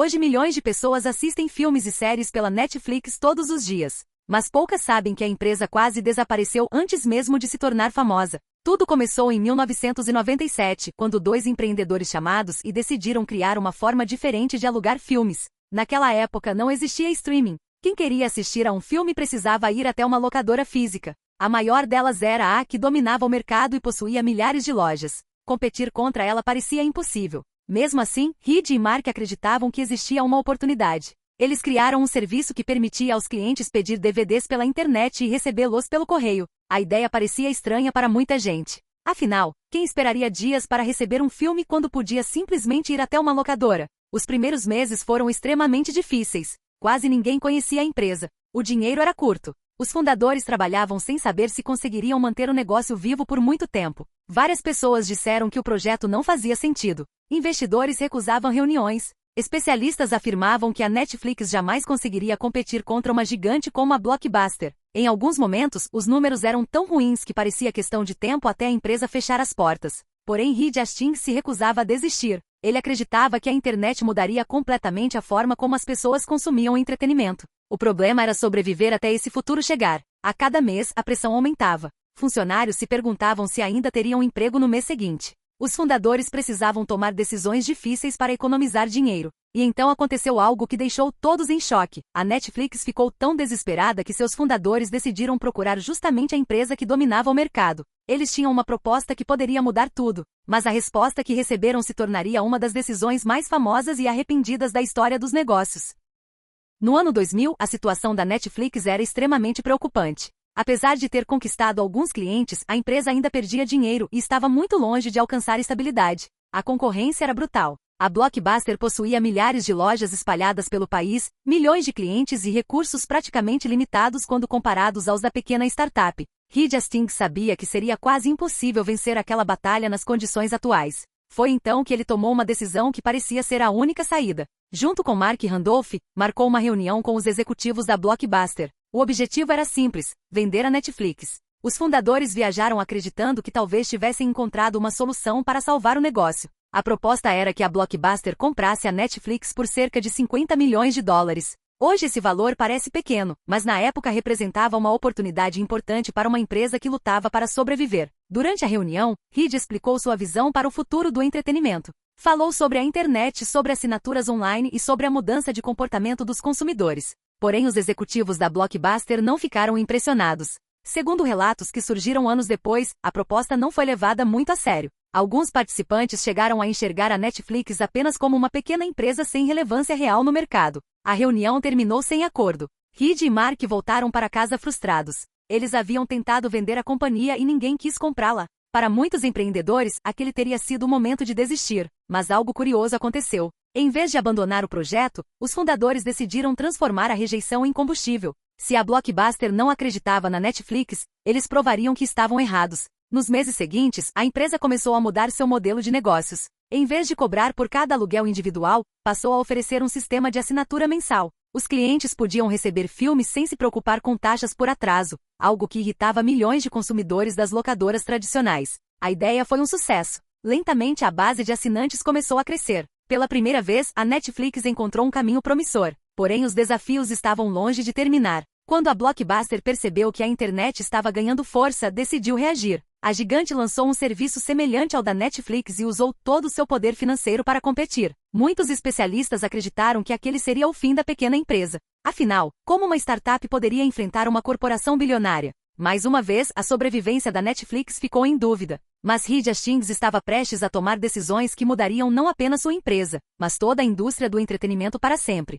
Hoje milhões de pessoas assistem filmes e séries pela Netflix todos os dias. Mas poucas sabem que a empresa quase desapareceu antes mesmo de se tornar famosa. Tudo começou em 1997, quando dois empreendedores chamados e decidiram criar uma forma diferente de alugar filmes. Naquela época não existia streaming. Quem queria assistir a um filme precisava ir até uma locadora física. A maior delas era a que dominava o mercado e possuía milhares de lojas. Competir contra ela parecia impossível. Mesmo assim, Reed e Mark acreditavam que existia uma oportunidade. Eles criaram um serviço que permitia aos clientes pedir DVDs pela internet e recebê-los pelo correio. A ideia parecia estranha para muita gente. Afinal, quem esperaria dias para receber um filme quando podia simplesmente ir até uma locadora? Os primeiros meses foram extremamente difíceis. Quase ninguém conhecia a empresa. O dinheiro era curto. Os fundadores trabalhavam sem saber se conseguiriam manter o negócio vivo por muito tempo. Várias pessoas disseram que o projeto não fazia sentido. Investidores recusavam reuniões. Especialistas afirmavam que a Netflix jamais conseguiria competir contra uma gigante como a Blockbuster. Em alguns momentos, os números eram tão ruins que parecia questão de tempo até a empresa fechar as portas. Porém, Reed Hastings se recusava a desistir. Ele acreditava que a internet mudaria completamente a forma como as pessoas consumiam entretenimento. O problema era sobreviver até esse futuro chegar. A cada mês, a pressão aumentava. Funcionários se perguntavam se ainda teriam emprego no mês seguinte. Os fundadores precisavam tomar decisões difíceis para economizar dinheiro. E então aconteceu algo que deixou todos em choque. A Netflix ficou tão desesperada que seus fundadores decidiram procurar justamente a empresa que dominava o mercado. Eles tinham uma proposta que poderia mudar tudo, mas a resposta que receberam se tornaria uma das decisões mais famosas e arrependidas da história dos negócios. No ano 2000, a situação da Netflix era extremamente preocupante. Apesar de ter conquistado alguns clientes, a empresa ainda perdia dinheiro e estava muito longe de alcançar estabilidade. A concorrência era brutal. A Blockbuster possuía milhares de lojas espalhadas pelo país, milhões de clientes e recursos praticamente limitados quando comparados aos da pequena startup. Reed Hastings sabia que seria quase impossível vencer aquela batalha nas condições atuais. Foi então que ele tomou uma decisão que parecia ser a única saída. Junto com Mark Randolph, marcou uma reunião com os executivos da Blockbuster. O objetivo era simples: vender a Netflix. Os fundadores viajaram acreditando que talvez tivessem encontrado uma solução para salvar o negócio. A proposta era que a Blockbuster comprasse a Netflix por cerca de 50 milhões de dólares. Hoje esse valor parece pequeno, mas na época representava uma oportunidade importante para uma empresa que lutava para sobreviver. Durante a reunião, Reed explicou sua visão para o futuro do entretenimento. Falou sobre a internet, sobre assinaturas online e sobre a mudança de comportamento dos consumidores. Porém, os executivos da Blockbuster não ficaram impressionados. Segundo relatos que surgiram anos depois, a proposta não foi levada muito a sério. Alguns participantes chegaram a enxergar a Netflix apenas como uma pequena empresa sem relevância real no mercado. A reunião terminou sem acordo. Reed e Mark voltaram para casa frustrados. Eles haviam tentado vender a companhia e ninguém quis comprá-la. Para muitos empreendedores, aquele teria sido o momento de desistir. Mas algo curioso aconteceu. Em vez de abandonar o projeto, os fundadores decidiram transformar a rejeição em combustível. Se a Blockbuster não acreditava na Netflix, eles provariam que estavam errados. Nos meses seguintes, a empresa começou a mudar seu modelo de negócios. Em vez de cobrar por cada aluguel individual, passou a oferecer um sistema de assinatura mensal. Os clientes podiam receber filmes sem se preocupar com taxas por atraso, algo que irritava milhões de consumidores das locadoras tradicionais. A ideia foi um sucesso. Lentamente a base de assinantes começou a crescer. Pela primeira vez, a Netflix encontrou um caminho promissor. Porém, os desafios estavam longe de terminar. Quando a Blockbuster percebeu que a internet estava ganhando força, decidiu reagir. A gigante lançou um serviço semelhante ao da Netflix e usou todo o seu poder financeiro para competir. Muitos especialistas acreditaram que aquele seria o fim da pequena empresa. Afinal, como uma startup poderia enfrentar uma corporação bilionária? Mais uma vez, a sobrevivência da Netflix ficou em dúvida. Mas Reed Hastings estava prestes a tomar decisões que mudariam não apenas sua empresa, mas toda a indústria do entretenimento para sempre.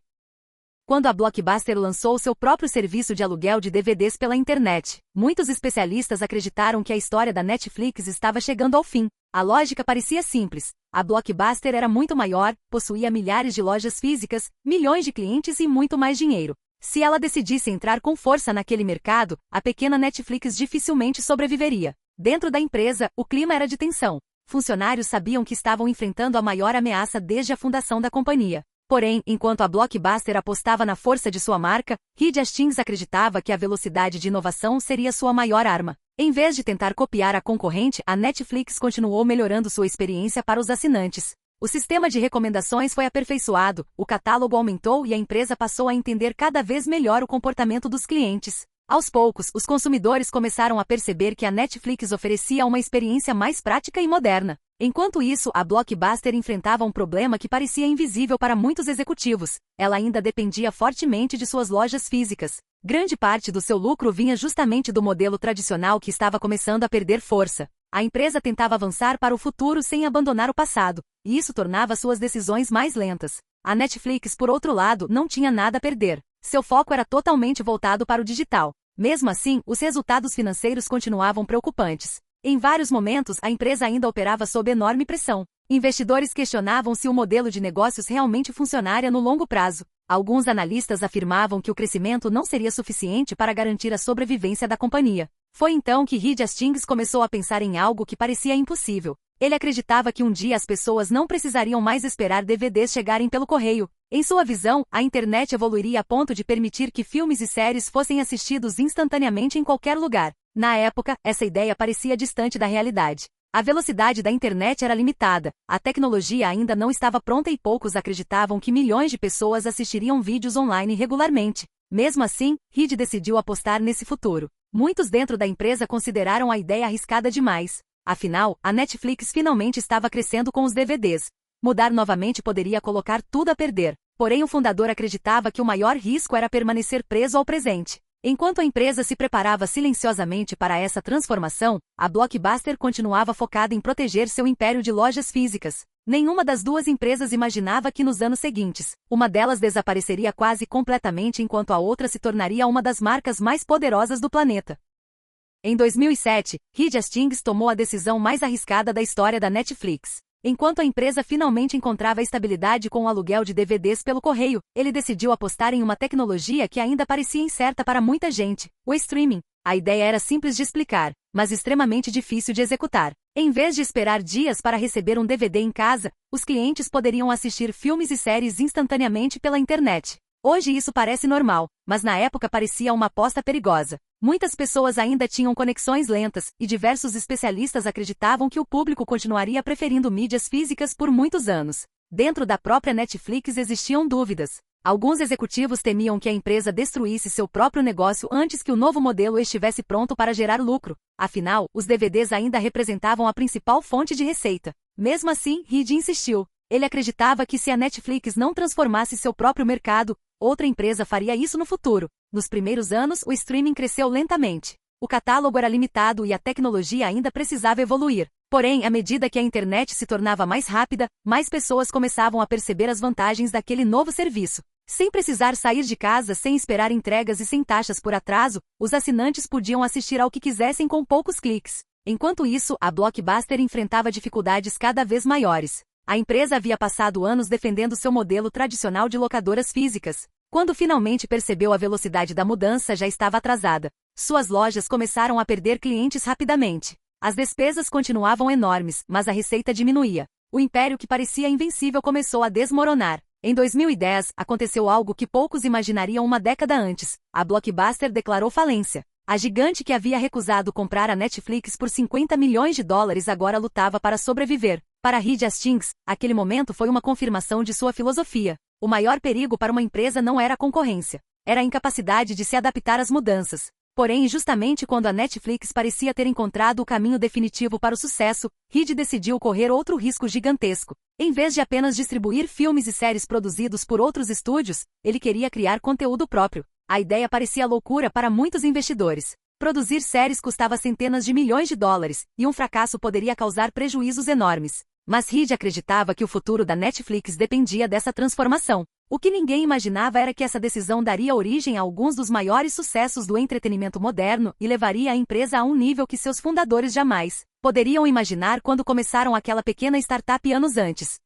Quando a Blockbuster lançou seu próprio serviço de aluguel de DVDs pela internet, muitos especialistas acreditaram que a história da Netflix estava chegando ao fim. A lógica parecia simples. A Blockbuster era muito maior, possuía milhares de lojas físicas, milhões de clientes e muito mais dinheiro. Se ela decidisse entrar com força naquele mercado, a pequena Netflix dificilmente sobreviveria. Dentro da empresa, o clima era de tensão. Funcionários sabiam que estavam enfrentando a maior ameaça desde a fundação da companhia. Porém, enquanto a Blockbuster apostava na força de sua marca, Reed Hastings acreditava que a velocidade de inovação seria sua maior arma. Em vez de tentar copiar a concorrente, a Netflix continuou melhorando sua experiência para os assinantes. O sistema de recomendações foi aperfeiçoado, o catálogo aumentou e a empresa passou a entender cada vez melhor o comportamento dos clientes. Aos poucos, os consumidores começaram a perceber que a Netflix oferecia uma experiência mais prática e moderna. Enquanto isso, a Blockbuster enfrentava um problema que parecia invisível para muitos executivos. Ela ainda dependia fortemente de suas lojas físicas. Grande parte do seu lucro vinha justamente do modelo tradicional que estava começando a perder força. A empresa tentava avançar para o futuro sem abandonar o passado, e isso tornava suas decisões mais lentas. A Netflix, por outro lado, não tinha nada a perder. Seu foco era totalmente voltado para o digital. Mesmo assim, os resultados financeiros continuavam preocupantes. Em vários momentos, a empresa ainda operava sob enorme pressão. Investidores questionavam se o modelo de negócios realmente funcionaria no longo prazo. Alguns analistas afirmavam que o crescimento não seria suficiente para garantir a sobrevivência da companhia. Foi então que Reed Hastings começou a pensar em algo que parecia impossível. Ele acreditava que um dia as pessoas não precisariam mais esperar DVDs chegarem pelo correio. Em sua visão, a internet evoluiria a ponto de permitir que filmes e séries fossem assistidos instantaneamente em qualquer lugar. Na época, essa ideia parecia distante da realidade. A velocidade da internet era limitada, a tecnologia ainda não estava pronta e poucos acreditavam que milhões de pessoas assistiriam vídeos online regularmente. Mesmo assim, Reed decidiu apostar nesse futuro. Muitos dentro da empresa consideraram a ideia arriscada demais. Afinal, a Netflix finalmente estava crescendo com os DVDs. Mudar novamente poderia colocar tudo a perder. Porém, o fundador acreditava que o maior risco era permanecer preso ao presente. Enquanto a empresa se preparava silenciosamente para essa transformação, a Blockbuster continuava focada em proteger seu império de lojas físicas. Nenhuma das duas empresas imaginava que nos anos seguintes, uma delas desapareceria quase completamente enquanto a outra se tornaria uma das marcas mais poderosas do planeta. Em 2007, Reed Hastings tomou a decisão mais arriscada da história da Netflix. Enquanto a empresa finalmente encontrava estabilidade com o aluguel de DVDs pelo correio, ele decidiu apostar em uma tecnologia que ainda parecia incerta para muita gente: o streaming. A ideia era simples de explicar, mas extremamente difícil de executar. Em vez de esperar dias para receber um DVD em casa, os clientes poderiam assistir filmes e séries instantaneamente pela internet. Hoje isso parece normal, mas na época parecia uma aposta perigosa. Muitas pessoas ainda tinham conexões lentas, e diversos especialistas acreditavam que o público continuaria preferindo mídias físicas por muitos anos. Dentro da própria Netflix existiam dúvidas. Alguns executivos temiam que a empresa destruísse seu próprio negócio antes que o novo modelo estivesse pronto para gerar lucro. Afinal, os DVDs ainda representavam a principal fonte de receita. Mesmo assim, Reed insistiu. Ele acreditava que se a Netflix não transformasse seu próprio mercado, outra empresa faria isso no futuro. Nos primeiros anos, o streaming cresceu lentamente. O catálogo era limitado e a tecnologia ainda precisava evoluir. Porém, à medida que a internet se tornava mais rápida, mais pessoas começavam a perceber as vantagens daquele novo serviço. Sem precisar sair de casa, sem esperar entregas e sem taxas por atraso, os assinantes podiam assistir ao que quisessem com poucos cliques. Enquanto isso, a Blockbuster enfrentava dificuldades cada vez maiores. A empresa havia passado anos defendendo seu modelo tradicional de locadoras físicas. Quando finalmente percebeu a velocidade da mudança, já estava atrasada. Suas lojas começaram a perder clientes rapidamente. As despesas continuavam enormes, mas a receita diminuía. O império que parecia invencível começou a desmoronar. Em 2010, aconteceu algo que poucos imaginariam uma década antes. A Blockbuster declarou falência. A gigante que havia recusado comprar a Netflix por 50 milhões de dólares agora lutava para sobreviver. Para Reed Hastings, aquele momento foi uma confirmação de sua filosofia. O maior perigo para uma empresa não era a concorrência. Era a incapacidade de se adaptar às mudanças. Porém, justamente quando a Netflix parecia ter encontrado o caminho definitivo para o sucesso, Reed decidiu correr outro risco gigantesco. Em vez de apenas distribuir filmes e séries produzidos por outros estúdios, ele queria criar conteúdo próprio. A ideia parecia loucura para muitos investidores. Produzir séries custava centenas de milhões de dólares, e um fracasso poderia causar prejuízos enormes. Mas Reed acreditava que o futuro da Netflix dependia dessa transformação. O que ninguém imaginava era que essa decisão daria origem a alguns dos maiores sucessos do entretenimento moderno e levaria a empresa a um nível que seus fundadores jamais poderiam imaginar quando começaram aquela pequena startup anos antes.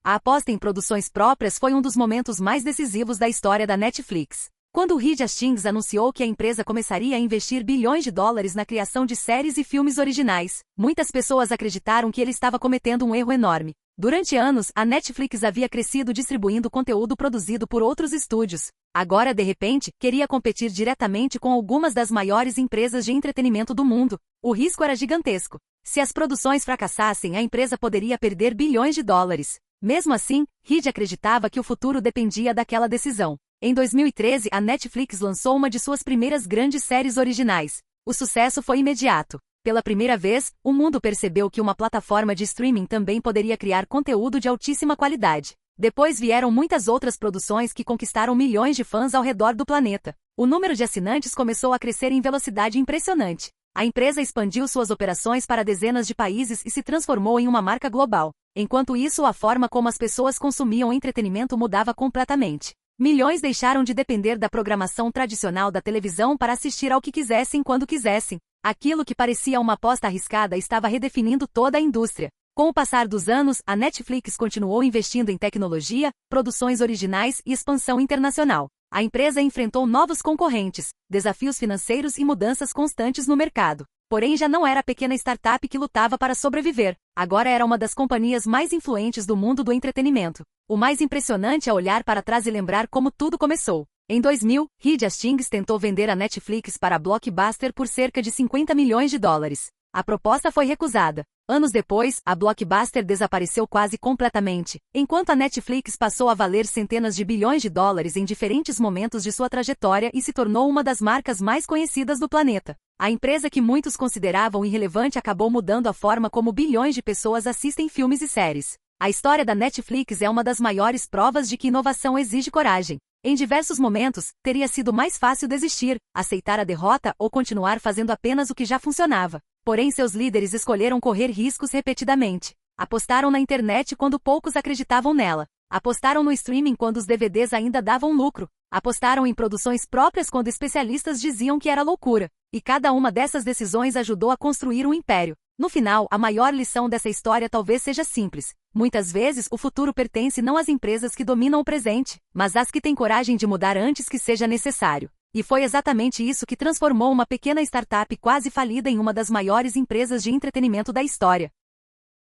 A aposta em produções próprias foi um dos momentos mais decisivos da história da Netflix. Quando Reed Hastings anunciou que a empresa começaria a investir bilhões de dólares na criação de séries e filmes originais, muitas pessoas acreditaram que ele estava cometendo um erro enorme. Durante anos, a Netflix havia crescido distribuindo conteúdo produzido por outros estúdios. Agora, de repente, queria competir diretamente com algumas das maiores empresas de entretenimento do mundo. O risco era gigantesco. Se as produções fracassassem, a empresa poderia perder bilhões de dólares. Mesmo assim, Reed acreditava que o futuro dependia daquela decisão. Em 2013, a Netflix lançou uma de suas primeiras grandes séries originais. O sucesso foi imediato. Pela primeira vez, o mundo percebeu que uma plataforma de streaming também poderia criar conteúdo de altíssima qualidade. Depois vieram muitas outras produções que conquistaram milhões de fãs ao redor do planeta. O número de assinantes começou a crescer em velocidade impressionante. A empresa expandiu suas operações para dezenas de países e se transformou em uma marca global. Enquanto isso, a forma como as pessoas consumiam entretenimento mudava completamente. Milhões deixaram de depender da programação tradicional da televisão para assistir ao que quisessem quando quisessem. Aquilo que parecia uma aposta arriscada estava redefinindo toda a indústria. Com o passar dos anos, a Netflix continuou investindo em tecnologia, produções originais e expansão internacional. A empresa enfrentou novos concorrentes, desafios financeiros e mudanças constantes no mercado. Porém, já não era a pequena startup que lutava para sobreviver. Agora era uma das companhias mais influentes do mundo do entretenimento. O mais impressionante é olhar para trás e lembrar como tudo começou. Em 2000, Reed Hastings tentou vender a Netflix para a Blockbuster por cerca de 50 milhões de dólares. A proposta foi recusada. Anos depois, a Blockbuster desapareceu quase completamente, enquanto a Netflix passou a valer centenas de bilhões de dólares em diferentes momentos de sua trajetória e se tornou uma das marcas mais conhecidas do planeta. A empresa que muitos consideravam irrelevante acabou mudando a forma como bilhões de pessoas assistem filmes e séries. A história da Netflix é uma das maiores provas de que inovação exige coragem. Em diversos momentos, teria sido mais fácil desistir, aceitar a derrota ou continuar fazendo apenas o que já funcionava. Porém, seus líderes escolheram correr riscos repetidamente. Apostaram na internet quando poucos acreditavam nela. Apostaram no streaming quando os DVDs ainda davam lucro. Apostaram em produções próprias quando especialistas diziam que era loucura. E cada uma dessas decisões ajudou a construir um império. No final, a maior lição dessa história talvez seja simples. Muitas vezes, o futuro pertence não às empresas que dominam o presente, mas às que têm coragem de mudar antes que seja necessário. E foi exatamente isso que transformou uma pequena startup quase falida em uma das maiores empresas de entretenimento da história.